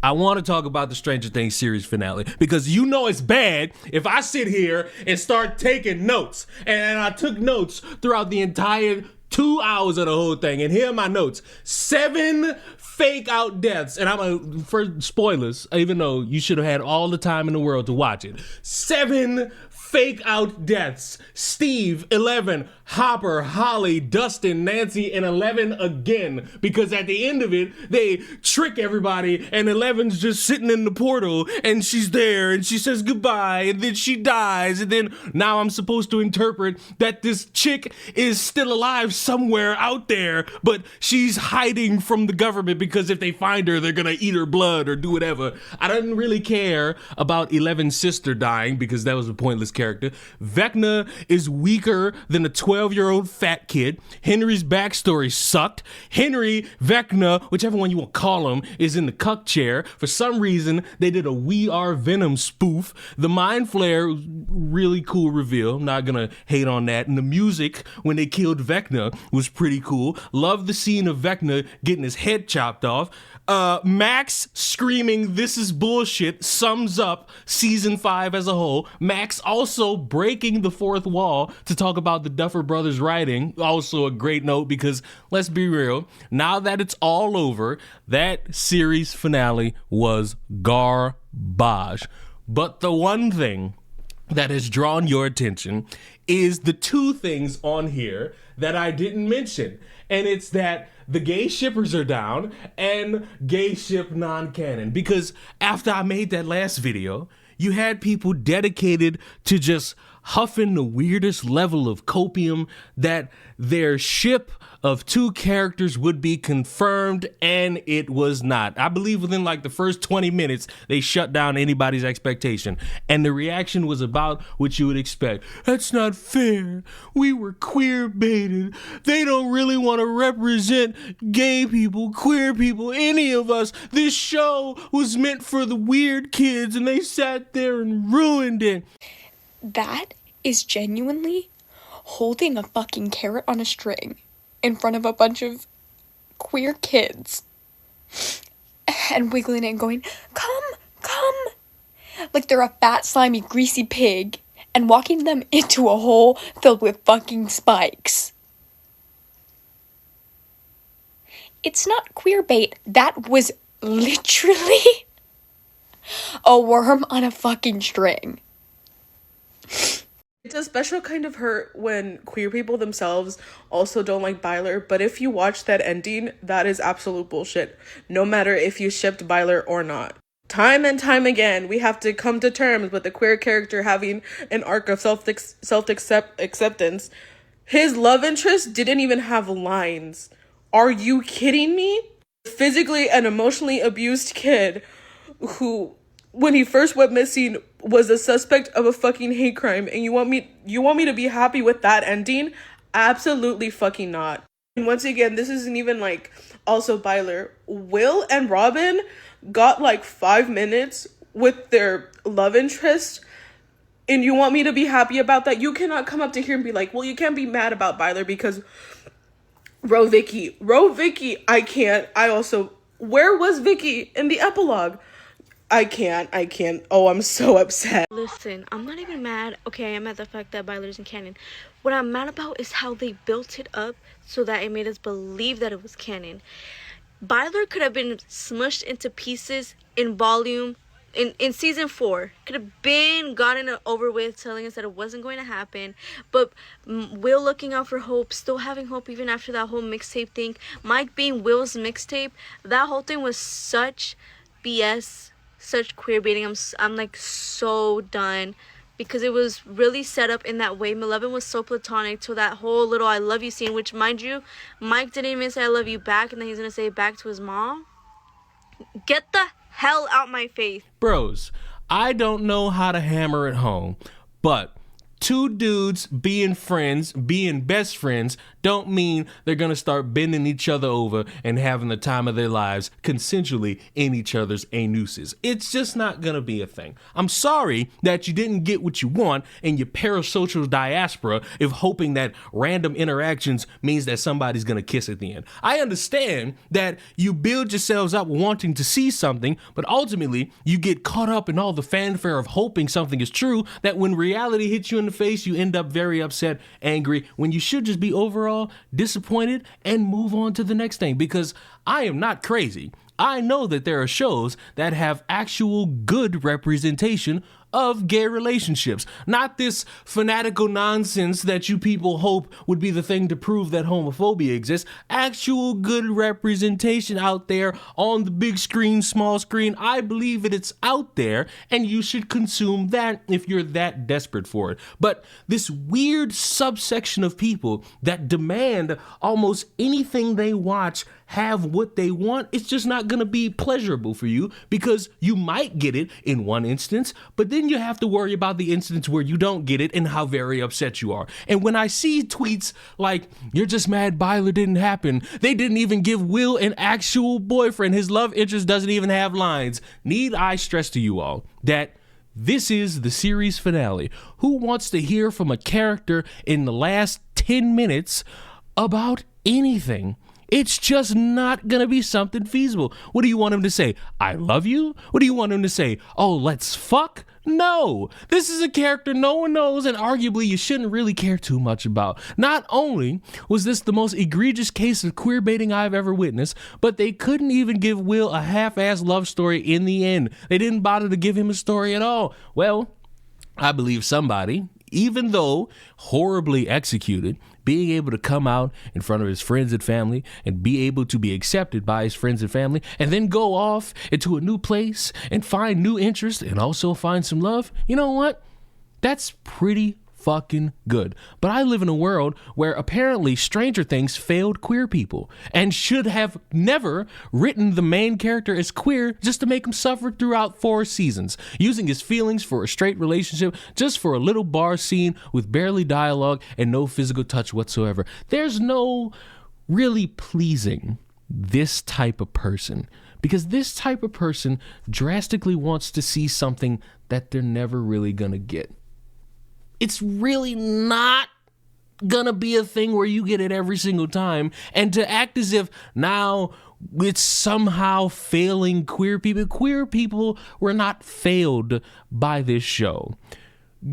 I want to talk about the Stranger Things series finale because you know it's bad if I sit here and start taking notes. And I took notes throughout the entire 2 hours of the whole thing. And here are my notes. 7 fake out deaths. And for spoilers, even though you should have had all the time in the world to watch it. 7 fake out deaths. Steve, 11, Hopper, Holly, Dustin, Nancy, and 11 again. Because at the end of it, they trick everybody and 11's just sitting in the portal and she's there and she says goodbye and then she dies. And then now I'm supposed to interpret that this chick is still alive somewhere out there, but she's hiding from the government because if they find her, they're gonna eat her blood or do whatever. I didn't really care about 11's sister dying because that was a pointless character. Vecna is weaker than a 12-year-old fat kid. Henry's backstory sucked. Henry, Vecna, whichever one you want to call him, is in the cuck chair. For some reason, they did a We Are Venom spoof. The Mind Flare, really cool reveal. I'm not gonna hate on that. And the music when they killed Vecna was pretty cool. Love the scene of Vecna getting his head chopped off. Max screaming, "This is bullshit," sums up season 5 as a whole. Max also breaking the fourth wall to talk about the Duffer Brothers writing. Also a great note because let's be real, now that it's all over, that series finale was garbage. But the one thing that has drawn your attention is the 2 things on here that I didn't mention. And it's that the gay shippers are down and gay ship non-canon. Because after I made that last video, you had people dedicated to just huffing the weirdest level of copium that their ship of 2 characters would be confirmed, and it was not. I believe within like the first 20 minutes, they shut down anybody's expectation. And the reaction was about what you would expect. That's not fair. We were queer baited. They don't really want to represent gay people, queer people, any of us. This show was meant for the weird kids, and they sat there and ruined it. That is genuinely holding a fucking carrot on a string in front of a bunch of queer kids and wiggling it and going, "Come, come," like they're a fat, slimy, greasy pig, and walking them into a hole filled with fucking spikes. It's not queer bait. That was literally a worm on a fucking string. It's a special kind of hurt when queer people themselves also don't like Byler, but if you watch that ending, that is absolute bullshit, no matter if you shipped Byler or not. Time and time again, we have to come to terms with the queer character having an arc of self-acceptance. His love interest didn't even have lines. Are you kidding me? Physically and emotionally abused kid who, when he first went missing, was a suspect of a fucking hate crime, and you want me to be happy with that ending? Absolutely fucking not. And once again, this isn't even like also Byler. Will and Robin got like 5 minutes with their love interest, and you want me to be happy about that? You cannot come up to here and be like, well, you can't be mad about Byler because Roe Vicky, I can't. Where was Vicky in the epilogue? I can't. Oh, I'm so upset. Listen, I'm not even mad. Okay, I'm mad at the fact that Byler isn't canon. What I'm mad about is how they built it up so that it made us believe that it was canon. Byler could have been smushed into pieces in volume, in season 4. Could have been gotten it over with, telling us that it wasn't going to happen. But Will looking out for hope, still having hope even after that whole mixtape thing. Mike being Will's mixtape. That whole thing was such BS. Such queer baiting. I'm like so done because it was really set up in that way. Malevolent was so platonic to that whole little "I love you" scene, which, mind you, Mike didn't even say "I love you" back, and then he's gonna say it back to his mom. Get the hell out my face. Bros, I don't know how to hammer it home, but two dudes being friends, being best friends, don't mean they're gonna start bending each other over and having the time of their lives consensually in each other's anuses. It's just not gonna be a thing. I'm sorry that you didn't get what you want in your parasocial diaspora if hoping that random interactions means that somebody's gonna kiss at the end. I understand that you build yourselves up wanting to see something, but ultimately you get caught up in all the fanfare of hoping something is true that when reality hits you in the face, you end up very upset, angry, when you should just be overall disappointed and move on to the next thing. Because I am not crazy. I know that there are shows that have actual good representation of gay relationships. Not this fanatical nonsense that you people hope would be the thing to prove that homophobia exists. Actual good representation out there on the big screen, small screen. I believe that it's out there and you should consume that if you're that desperate for it. But this weird subsection of people that demand almost anything they watch have what they want, it's just not going to be pleasurable for you, because you might get it in one instance, but then you have to worry about the instance where you don't get it and how very upset you are. And when I see tweets like, "You're just mad Byler didn't happen," they didn't even give Will an actual boyfriend, his love interest doesn't even have lines. Need I stress to you all that this is the series finale? Who wants to hear from a character in the last 10 minutes about anything? It's just not going to be something feasible. What do you want him to say? "I love you"? What do you want him to say? "Oh, let's fuck"? No. This is a character no one knows and arguably you shouldn't really care too much about. Not only was this the most egregious case of queer baiting I've ever witnessed, but they couldn't even give Will a half-assed love story in the end. They didn't bother to give him a story at all. Well, I believe somebody, even though horribly executed, being able to come out in front of his friends and family and be able to be accepted by his friends and family and then go off into a new place and find new interests and also find some love, you know what? That's pretty fucking good. But I live in a world where apparently Stranger Things failed queer people and should have never written the main character as queer just to make him suffer throughout 4 seasons, using his feelings for a straight relationship just for a little bar scene with barely dialogue and no physical touch whatsoever. There's no really pleasing this type of person, because this type of person drastically wants to see something that they're never really gonna get. It's really not gonna be a thing where you get it every single time. And to act as if now it's somehow failing queer people were not failed by this show.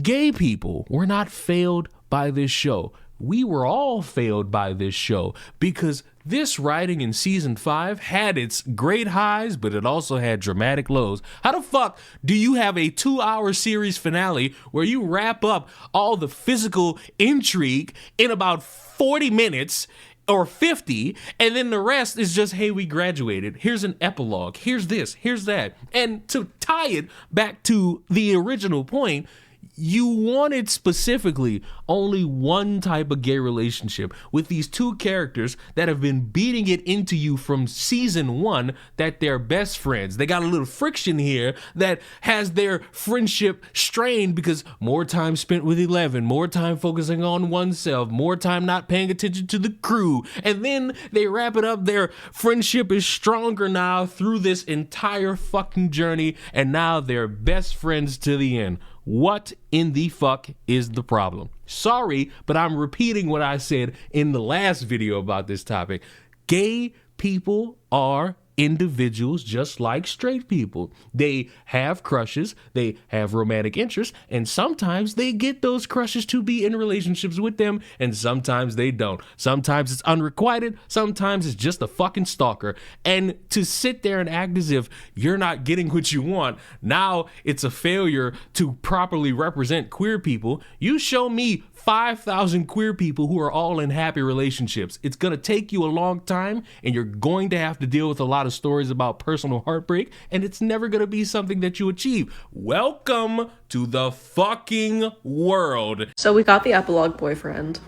Gay people were not failed by this show. We were all failed by this show, because this writing in season 5 had its great highs, but it also had dramatic lows. How the fuck do you have a 2-hour series finale where you wrap up all the physical intrigue in about 40 minutes or 50, and then the rest is just, hey, we graduated. Here's an epilogue. Here's this. Here's that. And to tie it back to the original point, you wanted specifically only one type of gay relationship with these two characters that have been beating it into you from season 1 that they're best friends. They got a little friction here that has their friendship strained because more time spent with Eleven, more time focusing on oneself, more time not paying attention to the crew. And then they wrap it up. Their friendship is stronger now through this entire fucking journey, and now they're best friends to the end. What in the fuck is the problem? Sorry, but I'm repeating what I said in the last video about this topic. Gay people are individuals just like straight people. They have crushes, they have romantic interests, and sometimes they get those crushes to be in relationships with them, and sometimes they don't. Sometimes it's unrequited, sometimes it's just a fucking stalker. And to sit there and act as if you're not getting what you want, now it's a failure to properly represent queer people. You show me 5,000 queer people who are all in happy relationships. It's going to take you a long time, and you're going to have to deal with a lot of stories about personal heartbreak, and it's never going to be something that you achieve. Welcome to the fucking world. So we got the epilogue boyfriend,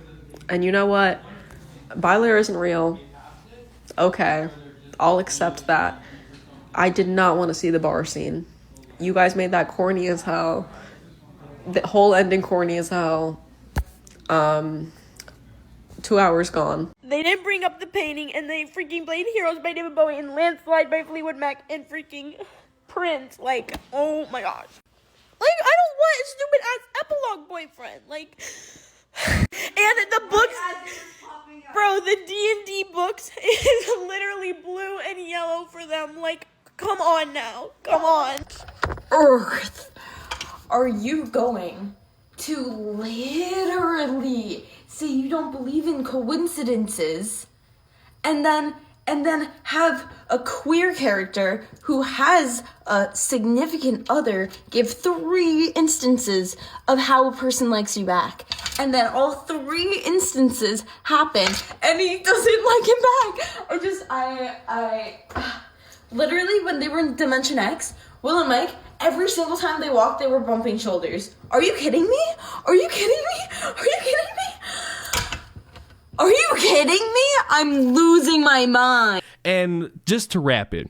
and you know what? Byler isn't real. Okay, I'll accept that. I did not want to see the bar scene. You guys made that corny as hell. The whole ending corny as hell. 2 hours gone. They didn't bring up the painting, and they freaking played Heroes by David Bowie and Landslide by Fleetwood Mac and freaking Prince. Like, oh my gosh. Like, I don't want a stupid ass epilogue boyfriend. Like, and the books, bro, the D&D books is literally blue and yellow for them. Like, come on now. Come on. Earth, are you going to literally say you don't believe in coincidences and then have a queer character who has a significant other give 3 instances of how a person likes you back, and then all 3 instances happen and he doesn't like him back? I literally, when they were in Dimension X, Will and Mike, every single time they walked, they were bumping shoulders. Are you kidding me? Are you kidding me? Are you kidding me? Are you kidding me? I'm losing my mind. And just to wrap it,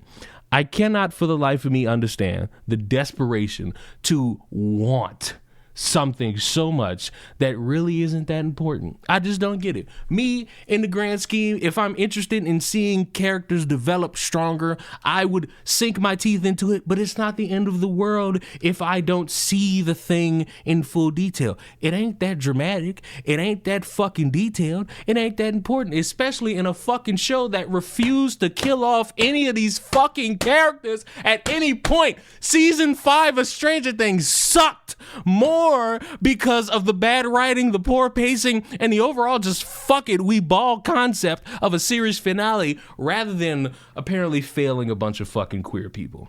I cannot for the life of me understand the desperation to want something so much that really isn't that important. I just don't get it. Me, in the grand scheme, if I'm interested in seeing characters develop stronger, I would sink my teeth into it, but it's not the end of the world if I don't see the thing in full detail. It ain't that dramatic. It ain't that fucking detailed. It ain't that important, especially in a fucking show that refused to kill off any of these fucking characters at any point. Season 5 of Stranger Things sucked more because of the bad writing, the poor pacing, and the overall just fuck it, we ball concept of a series finale rather than apparently failing a bunch of fucking queer people.